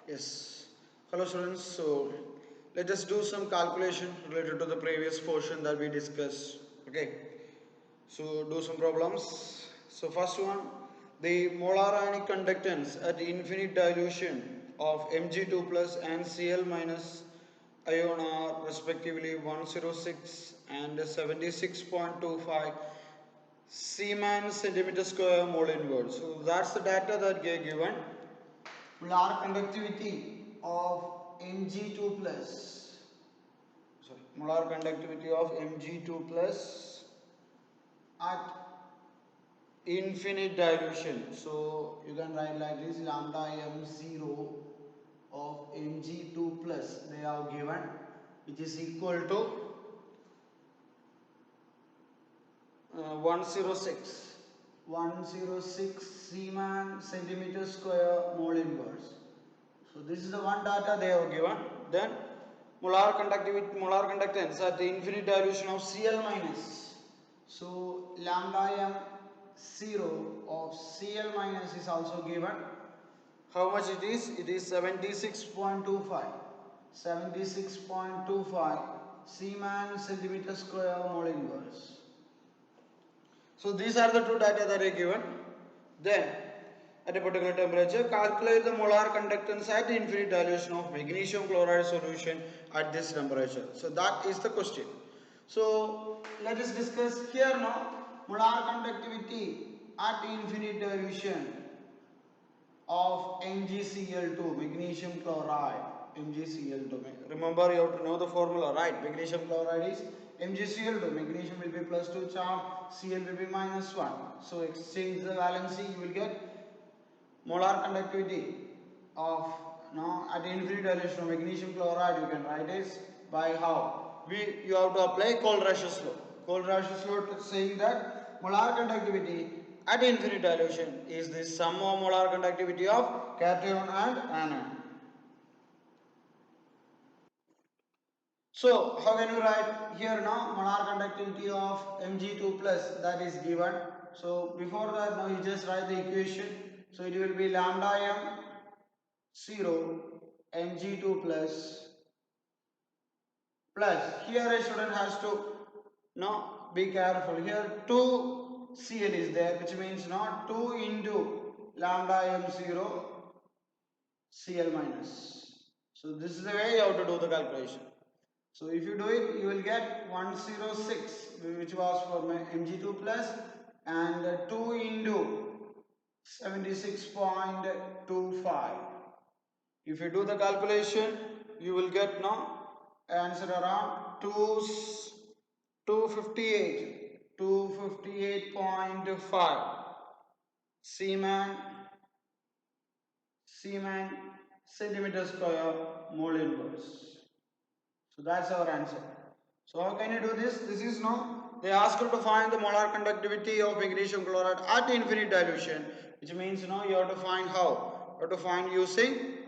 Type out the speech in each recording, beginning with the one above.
Yes. Hello students. So let us do some calculation related to the previous portion that we discussed. Okay. So do some problems. So first one, the molar ionic conductance at infinite dilution of Mg2 plus and Cl minus ion are respectively 106 and 76.25 Siemens centimeter square mole inverse. So that's the data that they given. Molar conductivity of Mg2 plus, molar conductivity of Mg2 plus at infinite dilution. So you can write like this: lambda m0 of Mg2 plus they have given, which is equal to 106 Siemens centimeter square mole inverse. So this is the one data they have given. Then molar conductivity, molar conductance at the infinite dilution of Cl minus. So lambda m 0 of Cl minus is also given. How much it is? It is 76.25. 76.25 Siemens centimeter square mole inverse. So these are the two data that are given. Then at a particular temperature, calculate the molar conductance at infinite dilution of magnesium chloride solution at this temperature. So that is the question. So let us discuss here now molar conductivity at infinite dilution of MgCl2, magnesium chloride, MgCl2. Remember, you have to know the formula, right? Magnesium chloride is MgCl2. Magnesium will be plus 2 charge, Cl will be minus 1. So exchange the valency, you will get molar conductivity of at infinite dilution of magnesium chloride. You can write it by how? You have to apply Kohlrausch's law. Kohlrausch's law saying that molar conductivity at infinite dilution is the sum of molar conductivity of cation and anion. So how can you write here now molar conductivity of Mg2 plus that is given. So before that now you just write the equation. So it will be lambda m 0 Mg2 plus here a student has to be careful here 2 Cl is there, which means not 2 into lambda m0 Cl minus. So this is the way you have to do the calculation. So if you do it, you will get 106, which was for my Mg2 plus, and 2 into 76.25. If you do the calculation, you will get answer around 258, 258.5 Siemens centimeter square mole inverse. So that's our answer. So how can you do this? This is they ask you to find the molar conductivity of magnesium chloride at infinite dilution, which means you have to find how? You have to find using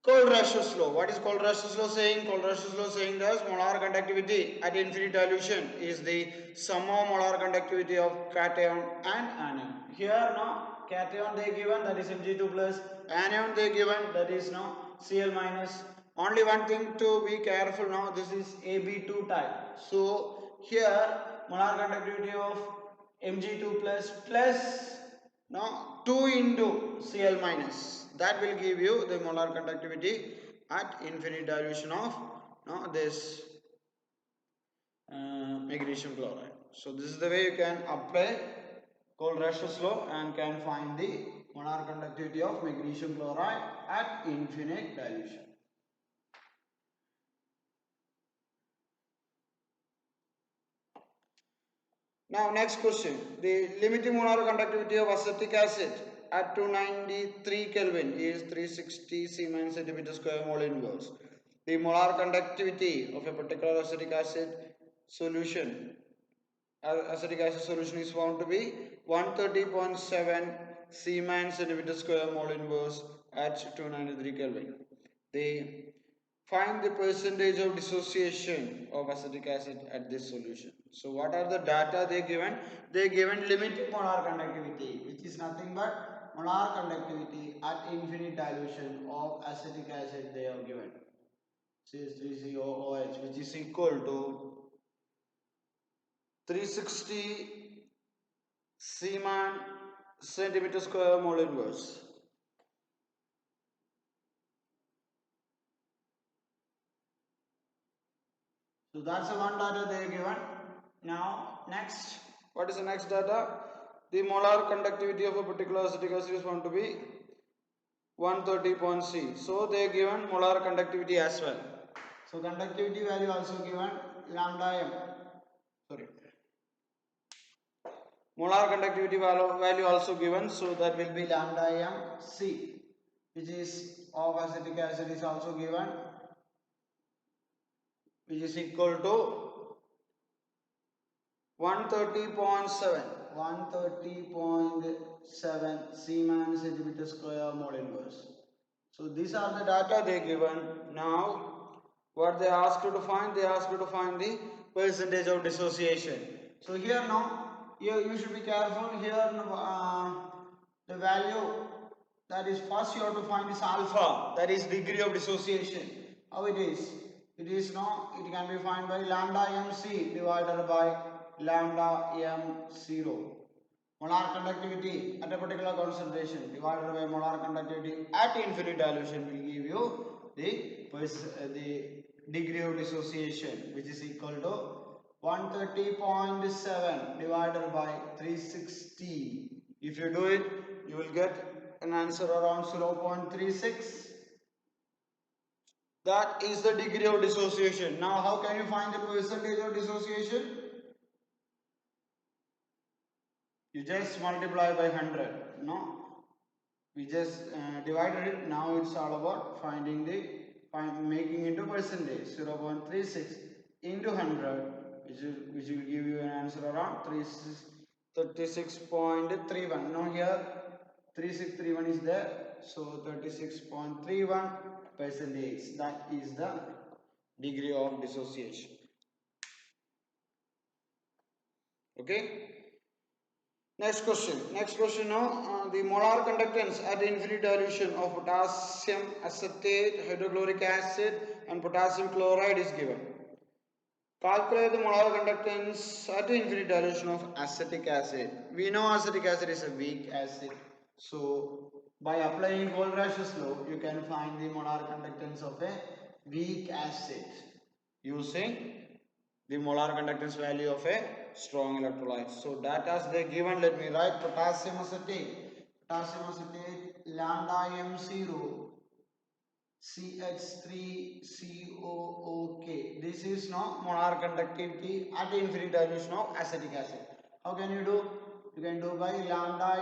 Kohlrausch's law. What is Kohlrausch's law saying? Kohlrausch's law saying that molar conductivity at infinite dilution is the sum of molar conductivity of cation and anion. Here cation they given, that is Mg2 plus, anion they given, that is Cl minus. Only one thing to be careful now, this is AB2 type. So here molar conductivity of Mg2 plus now 2 into Cl minus, that will give you the molar conductivity at infinite dilution of this magnesium chloride. So this is the way you can apply Kohlrausch's law and can find the molar conductivity of magnesium chloride at infinite dilution. Now next question, the limiting molar conductivity of acetic acid at 293 Kelvin is 360 Siemens centimeter square mole inverse. The molar conductivity of a particular acetic acid solution is found to be 130.7 Siemens centimeter square mole inverse at 293 Kelvin. They find the percentage of dissociation of acetic acid at this solution. So what are the data they given? They given limiting molar conductivity, which is nothing but molar conductivity at infinite dilution of acetic acid they have given. CH3COOH, which is equal to 360 Siemann centimeter square mole inverse. So that's the one data they are given. Now next, what is the next data? The molar conductivity of a particular acetic acid is found to be 130.C. So they are given molar conductivity as well. So conductivity value also given lambda m. Sorry. Molar conductivity value also given. So that will be lambda m C, which is of acetic acid is also given, which is equal to 130.7 Siemann centimeter square mole inverse. So these are the data they given. Now what they asked you to find? They asked you to find the percentage of dissociation. So here now, here you should be careful. Here the value that is first you have to find is alpha, that is degree of dissociation. How it is? It is now, it can be found by lambda mc divided by lambda m0. Molar conductivity at a particular concentration divided by molar conductivity at infinite dilution will give you the degree of dissociation, which is equal to 130.7 divided by 360. If you do it, you will get an answer around 0.36. That is the degree of dissociation. Now how can you find the percentage of dissociation? You just multiply by 100. No, we just divided it. Now it's all about finding making into percentage. 0.36 into 100, which will give you an answer around 36.31. Now here 3631 is there, so 36.31 percentage. That is the degree of dissociation. Okay. Next question now, the molar conductance at infinite dilution of potassium acetate, hydrochloric acid and potassium chloride is given. Calculate the molar conductance at infinite dilution of acetic acid. We know acetic acid is a weak acid. So by applying Kohlrausch's law, you can find the molar conductance of a weak acid using the molar conductance value of a strong electrolyte. So data they given, let me write potassium acetate lambda m0 CH3COOK. This is now molar conductivity at infinite dilution of acetic acid. How can you do? You can do by lambda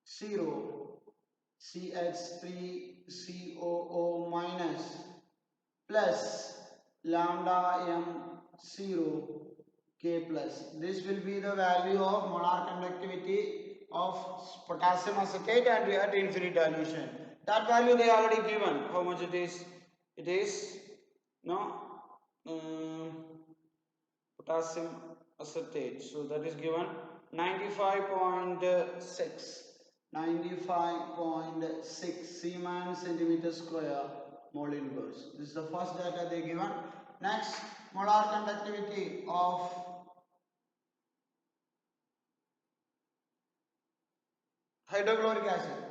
m0 CH3COO minus plus lambda m0 K plus. This will be the value of molar conductivity of potassium acetate and at infinite dilution. That value they already given. How much it is? It is potassium acetate. So that is given 95.6. 95.6 Siemann centimeter square mole inverse. This is the first data they given. Next, molar conductivity of hydrochloric acid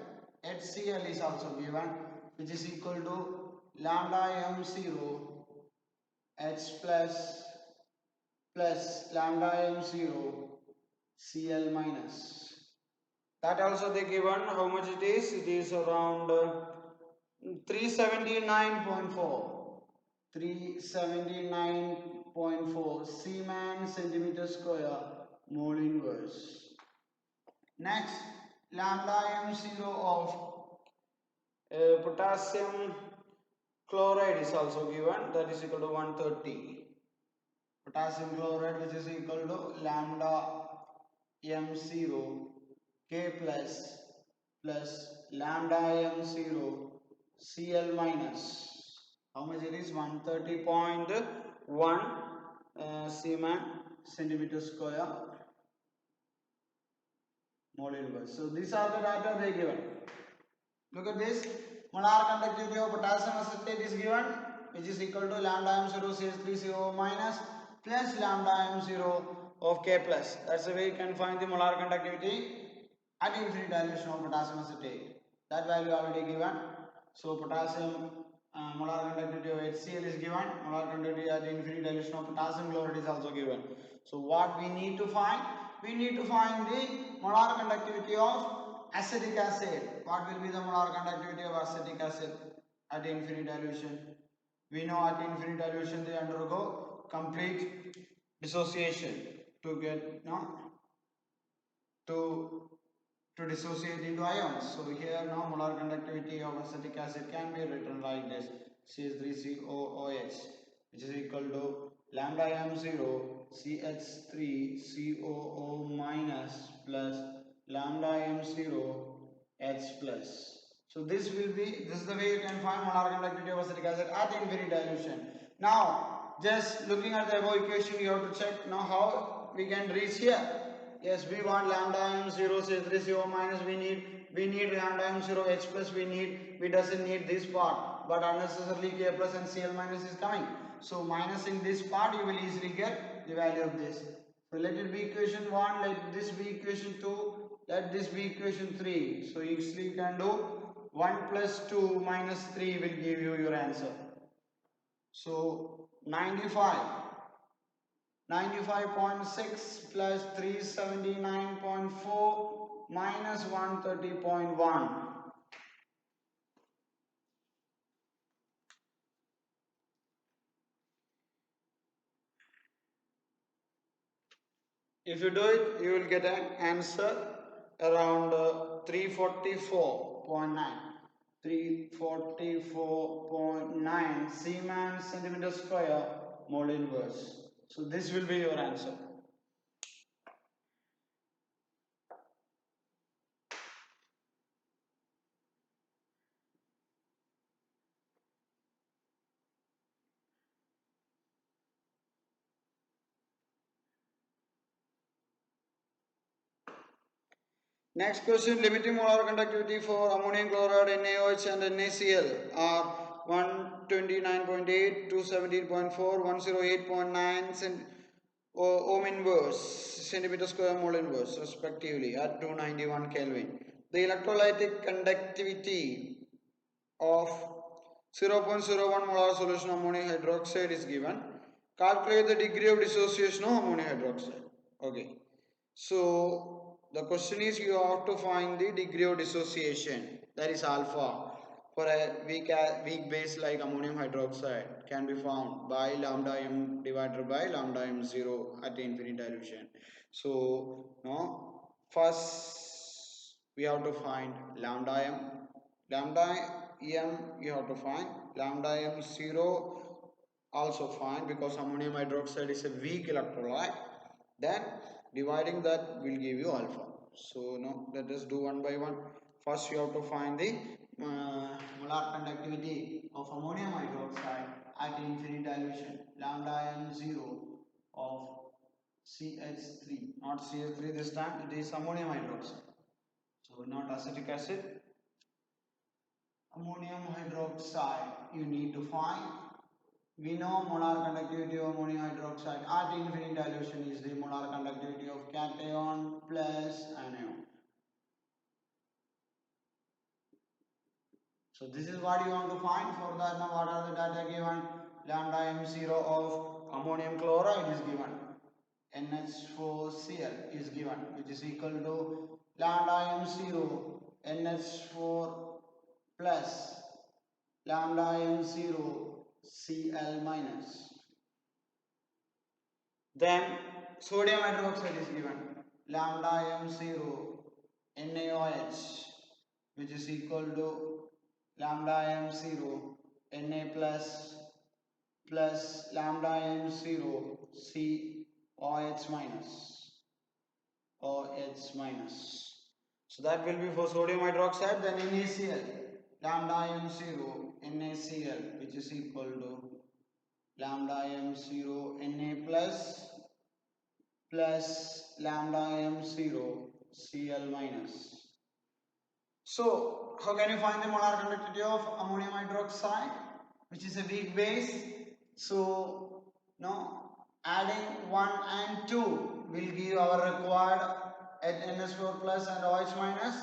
HCl is also given, which is equal to lambda m0 H plus lambda m0 Cl minus. That also they given. How much it is? It is around 379.4 Siemann centimeter square mole inverse. Next, lambda m0 of potassium chloride is also given, that is equal to 130. Potassium chloride, which is equal to lambda m0 K plus lambda m0 Cl minus. How much it is? 130.1 Siemann centimeter square mole inverse. So these are the data they given. Look at this. Molar conductivity of potassium acetate is given, which is equal to lambda m0 CH3CO minus plus lambda m0 of K plus. That's the way you can find the molar conductivity at infinite dilution of potassium acetate. That value already given. So potassium molar conductivity of HCl is given. Molar conductivity at infinite dilution of potassium chloride is also given. So what we need to find? We need to find the molar conductivity of acetic acid. What will be the molar conductivity of acetic acid at infinite dilution? We know at infinite dilution they undergo complete dissociation to get to dissociate into ions. So here now molar conductivity of acetic acid can be written like this: CH3COOH, which is equal to lambda m0 CH3COO minus plus lambda m0 H plus. So this is the way you can find molar conductivity of acetic acid at infinite dilution. Now just looking at the above equation, you have to check now how we can reach here. Yes, we want lambda m0 CH3CO minus, we need lambda m0 H plus, we doesn't need this part, but unnecessarily K plus and Cl minus is coming. So minusing this part, you will easily get the value of this. So let it be equation 1, let this be equation 2, let this be equation 3. So easily you can do 1 plus 2 minus 3 will give you your answer. So 95.6 plus 379.4 minus 130.1. If you do it, you will get an answer around 344.9. 344.9 Siemens centimeter square mole inverse. So this will be your answer. Next question, limiting molar conductivity for ammonium chloride, NaOH and NaCl are 129.8, 217.4, 108.9 ohm inverse centimeter square mole inverse respectively at 291 Kelvin. The electrolytic conductivity of 0.01 molar solution of ammonium hydroxide is given. Calculate the degree of dissociation of ammonium hydroxide. Okay. So the question is, you have to find the degree of dissociation, that is alpha, for a weak base like ammonium hydroxide can be found by lambda m divided by lambda m0 at infinite dilution. So now first we have to find lambda m you have to find lambda m0 also find, because ammonium hydroxide is a weak electrolyte. Then dividing that will give you alpha. So now let us do one by one. First you have to find the molar conductivity of ammonium hydroxide at infinite dilution, lambda m0 of CH3, not CH3 this time, it is ammonium hydroxide. So not acetic acid, ammonium hydroxide you need to find. We know molar conductivity of ammonium hydroxide at infinite dilution is the molar conductivity of cation plus anion. So this is what you want to find. For that, now what are the data given? Lambda m0 of ammonium chloride is given. NH4Cl is given, which is equal to lambda m0 NH4 plus lambda m0 Cl minus. Then sodium hydroxide is given, lambda m0 NaOH, which is equal to lambda m0 Na plus lambda m0 COH minus OH minus. So that will be for sodium hydroxide. Then NaCl, lambda m0 NaCl, which is equal to lambda m0 Na plus lambda m0 Cl minus. So, how can you find the molar conductivity of ammonium hydroxide, which is a weak base? So, now adding 1 and 2 will give our required at NS4 plus and OH minus.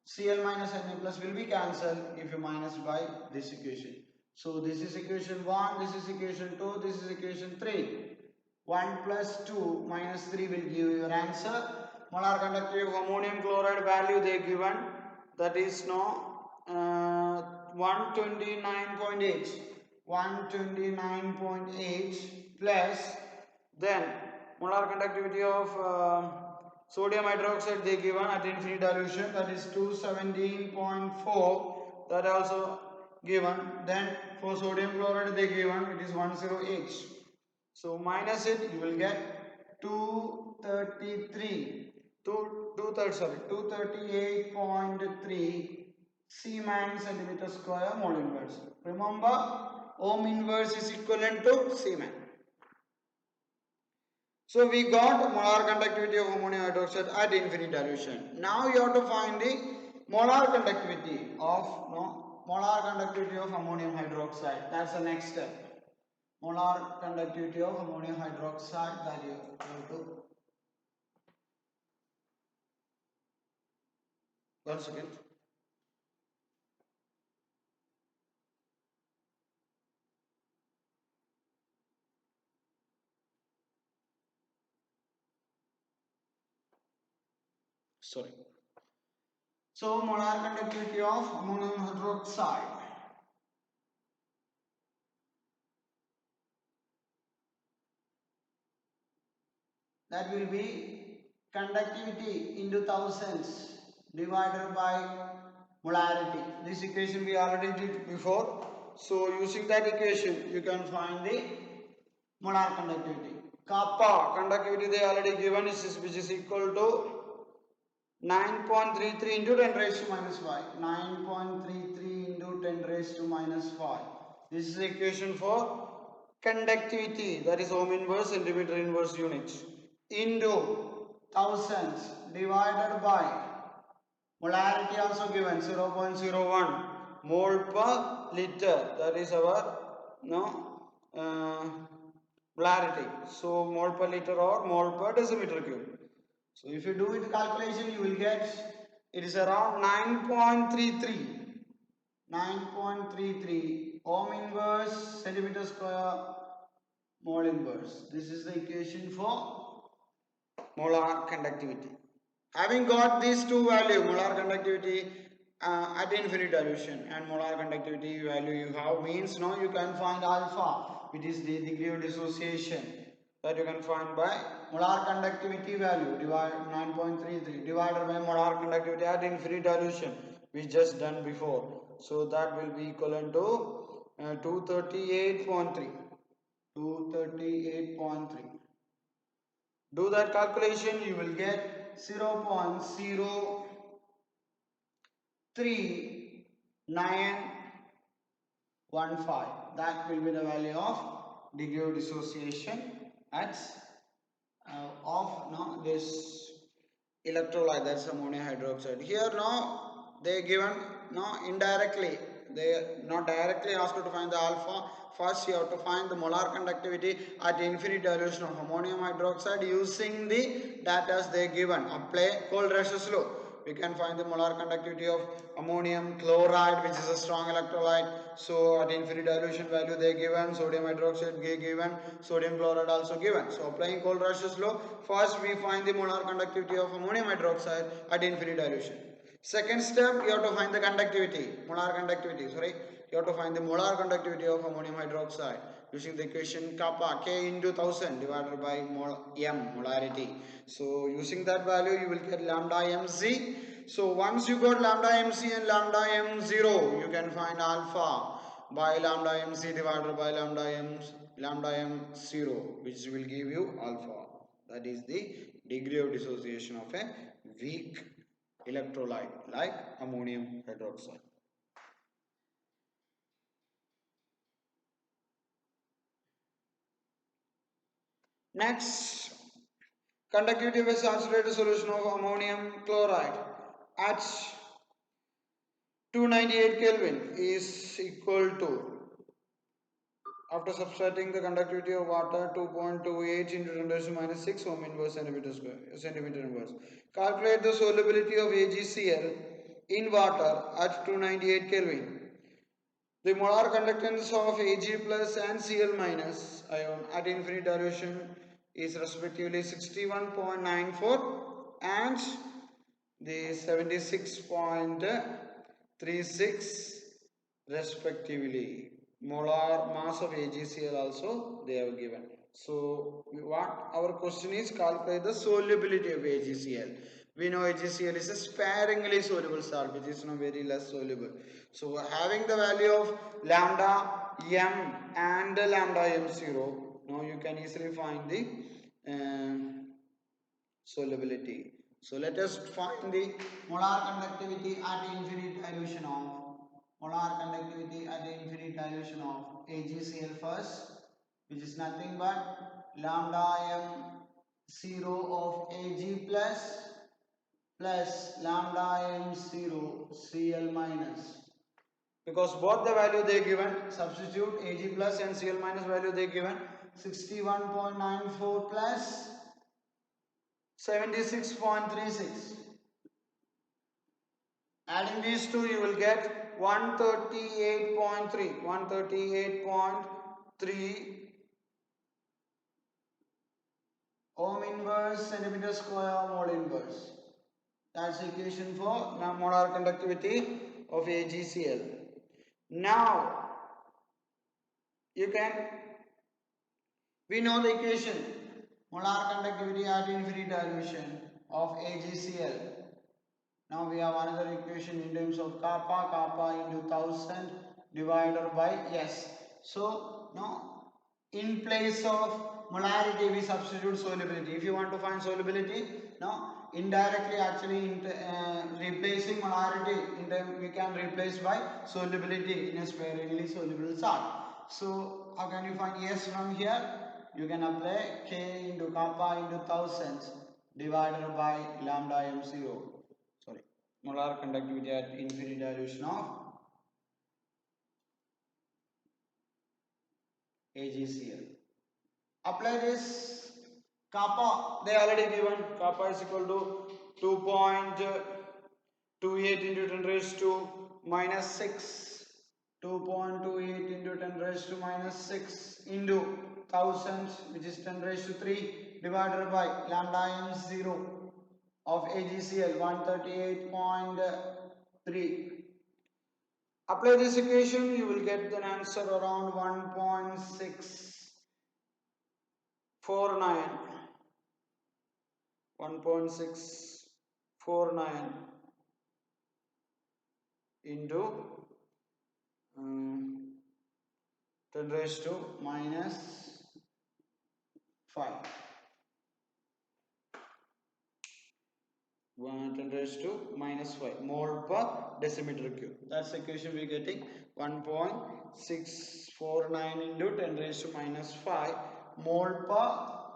Cl minus Na plus will be cancelled if you minus by this equation. So, this is equation 1, this is equation 2, this is equation 3. 1 plus 2 minus 3 will give your answer. Molar conductivity of ammonium chloride value they given, that is now 129.8. 129.8 plus then molar conductivity of sodium hydroxide they given at infinite dilution, that is 217.4, that also given. Then for sodium chloride they given, it is 10H. So minus it, you will get 233, 238.3 Siemens centimeter square mole inverse. Remember, ohm inverse is equivalent to Siemens. So we got molar conductivity of ammonium hydroxide at infinite dilution. Now you have to find the molar conductivity of ammonium hydroxide. That's the next step. Molar conductivity of ammonium hydroxide that you have to. One second. Sorry. So molar conductivity of ammonium hydroxide. That will be conductivity into thousands divided by molarity. This equation we already did before. So using that equation you can find the molar conductivity. Kappa conductivity they already given is which is equal to 9.33 into 10 raised to minus 5. 9.33 into 10 raised to minus 5. This is the equation for conductivity, that is ohm inverse centimeter inverse units, into thousands divided by molarity also given 0.01 mole per liter, that is our molarity. So mole per liter or mole per decimeter cube. So if you do it calculation, you will get it is around 9.33. 9.33 ohm inverse centimeter square mole inverse. This is the equation for molar conductivity. Having got these two values, molar conductivity at infinite dilution and molar conductivity value you have, means now you can find alpha, which is the degree of dissociation, that you can find by molar conductivity value divide 9.33 divided by molar conductivity at infinite dilution, we just done before. So that will be equivalent to 238.3. 238.3. Do that calculation, you will get 0.03915. That will be the value of degree of dissociation at of this electrolyte, that's ammonium hydroxide. Here now they given indirectly, they not directly asked to find the alpha. First you have to find the molar conductivity at infinite dilution of ammonium hydroxide using the data they given. Apply Kohl-Rash's law. We can find the molar conductivity of ammonium chloride, which is a strong electrolyte. So at infinite dilution value they given, sodium hydroxide they given, sodium chloride also given. So applying Kohl-Rash's law, first we find the molar conductivity of ammonium hydroxide at infinite dilution. Second step, you have to find the conductivity, molar conductivity, you have to find the molar conductivity of ammonium hydroxide using the equation kappa, K into 1000 divided by M, molarity. So using that value you will get lambda mc. So once you got lambda mc and lambda m0, you can find alpha by lambda mc divided by lambda m0, which will give you alpha. That is the degree of dissociation of a weak electrolyte like ammonium hydroxide. Next, Conductivity of a saturated solution of ammonium chloride at 298 Kelvin is equal to, after subtracting the conductivity of water, 2.28 into 10 raised to minus 6 ohm inverse centimeter square, centimeter inverse. Calculate the solubility of AgCl in water at 298 Kelvin. The molar conductance of Ag plus and Cl minus ion at infinite dilution is respectively 61.94 and the 76.36 respectively. Molar mass of AgCl also they have given. So what our question is, calculate the solubility of AgCl. We know AgCl is a sparingly soluble salt which is not very less soluble. So having the value of lambda m and lambda m0, now you can easily find the solubility. So let us find the molar conductivity at infinite dilution of AgCl first, which is nothing but lambda m0 of Ag plus lambda m0 Cl minus. Because both the value they given, substitute Ag plus and Cl minus value they given 61.94 plus 76.36. Adding these two, you will get 138.3 ohm inverse centimeter square mole inverse. That's the equation for molar conductivity of AgCl. Now we know the equation molar conductivity at infinite dilution of AgCl. Now we have another equation in terms of kappa into 1000 divided by S. So now in place of molarity we substitute solubility. If you want to find solubility, now indirectly actually replacing molarity we can replace by solubility in a sparingly soluble salt. So how can you find S from here? You can apply K into kappa into 1000 divided by lambda m0. Sorry, molar conductivity at infinite dilution of AgCl. Apply this kappa, they already given kappa is equal to 2.28 into 10 raised to minus 6. 2.28 into 10 raised to minus 6 into 1000, which is 10 raised to 3 divided by lambda m0 of AgCl 138.3. Apply this equation, you will get an answer around 1.649 into 10 raised to minus 5. 10 raised to minus 5 mole per decimeter cube. That's the equation we are getting 1.649 into 10 raised to minus 5 mole per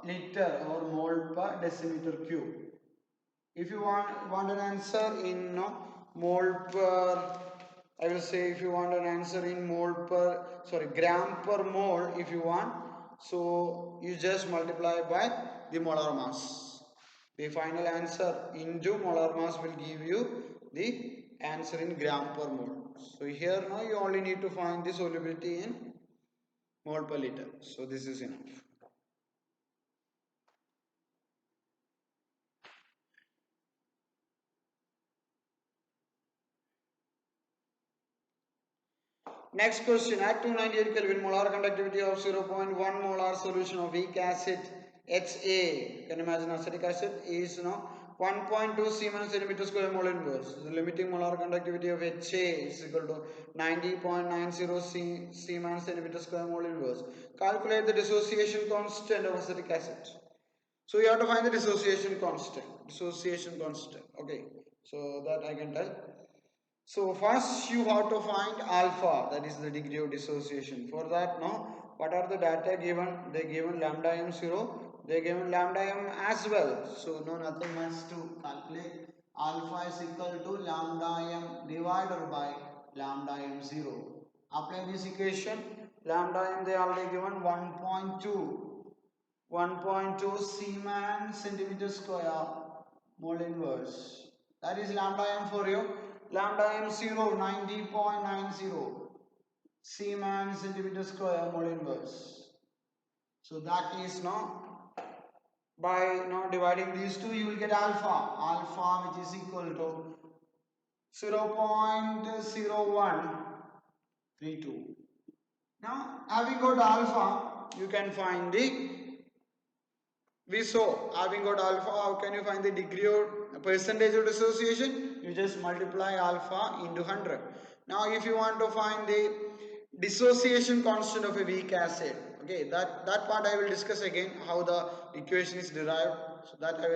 liter or mole per decimeter cube. If you want an answer in mole per, I will say if you want an answer in gram per mole if you want, so you just multiply by the molar mass. The final answer into molar mass will give you the answer in gram per mole. So here now you only need to find the solubility in mole per liter. So this is enough. Next question, at 298 Kelvin, molar conductivity of 0.1 molar solution of weak acid HA, can you imagine acetic acid, is 1.2 Siemens centimeter square mole inverse. The limiting molar conductivity of HA is equal to 90.90 Siemens centimeter square mole inverse. Calculate the dissociation constant of acetic acid. So you have to find the dissociation constant. Okay, so that I can tell. So first you have to find alpha, that is the degree of dissociation. For that now, what are the data given? They given lambda m0 they given lambda m as well. So no, nothing much to calculate. Alpha is equal to lambda m divided by lambda m 0. Apply this equation. Lambda m they already given 1.2 Siemann centimeter square mole inverse. That is lambda m for you. Lambda m 0 90.90 Siemann centimeter square mole inverse. So that is now by now dividing these two you will get alpha which is equal to 0.0132. Now having got alpha you can find the we saw having got alpha, how can you find the degree or percentage of dissociation? You just multiply alpha into 100. Now if you want to find the dissociation constant of a weak acid, okay, that part I will discuss again, how the equation is derived. So that I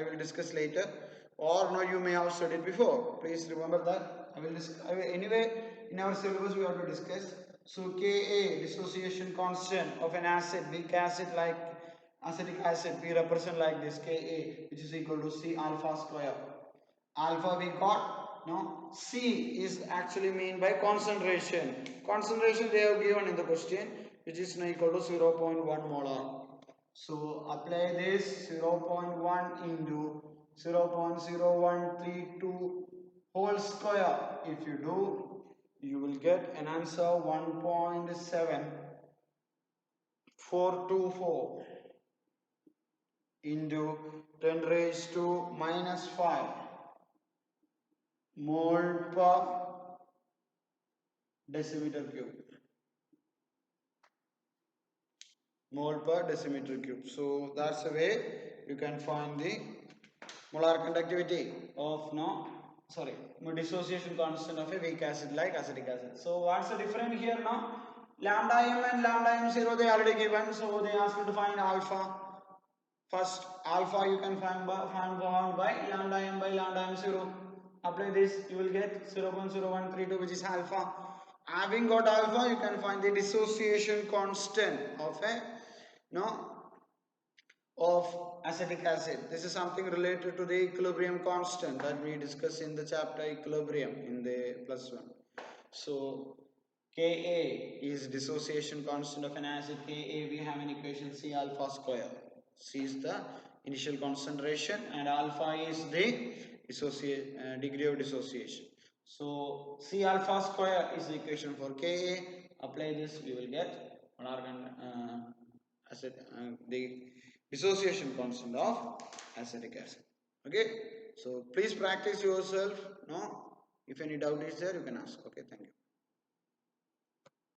will discuss later. Or no, you may have studied before. Please remember that. Anyway, in our syllabus we have to discuss. So Ka, dissociation constant of an acid, weak acid like acetic acid, we represent like this Ka, which is equal to C alpha square. Alpha we got, no, C is actually mean by concentration. Concentration they have given in the question, which is now equal to 0.1 molar. So apply this 0.1 into 0.0132 whole square. If you do, you will get an answer 1.7424 into 10 raised to minus 5 mole per decimeter cube. Mole per decimeter cube. So that's the way you can find the molar conductivity of dissociation constant of a weak acid like acetic acid. So what's the difference here now? Lambda m and lambda m 0 they already given, so they ask you to find alpha. First alpha you can find by lambda m by lambda m 0. Apply this, you will get 0.0132 which is alpha. Having got alpha, you can find the dissociation constant of a of acetic acid. This is something related to the equilibrium constant that we discussed in the chapter equilibrium in the +1. So Ka is dissociation constant of an acid. Ka we have an equation C alpha square. C is the initial concentration and alpha is the degree of dissociation. So C alpha square is the equation for Ka. Apply this, we will get the dissociation constant of acetic acid. Okay, so please practice yourself. No, if any doubt is there, you can ask. Okay, thank you.